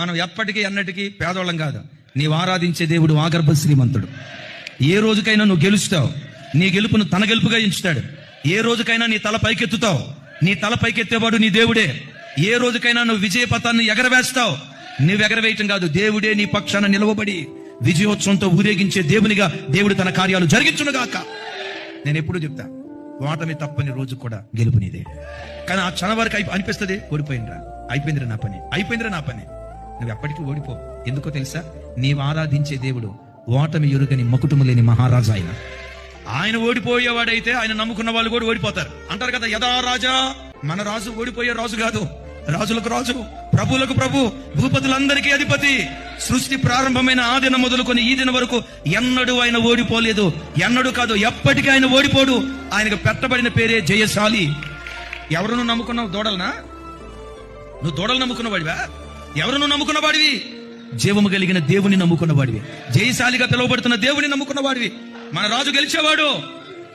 మనం ఎప్పటికీ అన్నటికీ పేదోళ్ళం కాదు. నీవు ఆరాధించే దేవుడు ఆగర్భ శ్రీమంతుడు. ఏ రోజుకైనా నువ్వు గెలుస్తావు. నీ గెలుపును తన గెలుపుగా ఎంచుతాడు. ఏ రోజుకైనా నీ తల పైకెత్తుతావు. నీ తల పైకెత్తేవాడు నీ దేవుడే. ఏ రోజుకైనా నువ్వు విజయ పథాన్ని ఎగరవేస్తావు. నువ్వు ఎగరవేయటం కాదు, దేవుడే నీ పక్షాన నిలవబడి విజయోత్సవంతో ఊరేగించే దేవునిగా దేవుడు తన కార్యాలు జరిగించునుగాక. నేను ఎప్పుడూ చెప్తా, ఓటమి తప్పని రోజు కూడా గెలుపు నీదే. కానీ ఆ క్షణ వరకు అనిపిస్తుంది, ఓడిపోయిందిరా, అయిపోయిందిరా నా పని, అయిపోయిందిరా నా పని. నువ్వు ఎప్పటికీ ఓడిపో. ఎందుకో తెలుసా? నీవు ఆరాధించే దేవుడు ఓటమి ఎరుగని మకుటము లేని మహారాజా. ఆయన ఓడిపోయేవాడైతే ఆయన నమ్ముకున్న వాళ్ళు కూడా ఓడిపోతారు. అంటారు కదా, యదా రాజా. మన రాజు ఓడిపోయే రాజు కాదు, రాజులకు రాజు, ప్రభువులకు ప్రభు, భూపతులందరికీ అధిపతి. సృష్టి ప్రారంభమైన ఆ దినం మొదలుకొని ఈ దినం వరకు ఎన్నడూ ఆయన ఓడిపోలేదు. ఎన్నడూ కాదు, ఎప్పటికీ ఆయన ఓడిపోడు. ఆయనకు పెట్టబడిన పేరే జయశాలి. ఎవరు నువ్వు నమ్ముకున్నావు? దూడలనా? నువ్వు దూడలు నమ్ముకున్నవాడివా? ఎవరు నువ్వు నమ్ముకున్నవాడివి? జీవము కలిగిన దేవుని నమ్ముకున్నవాడివి. జయశాలిగా పిలువబడుతున్న దేవుని నమ్ముకున్నవాడివి. మన రాజు గెలిచేవాడు.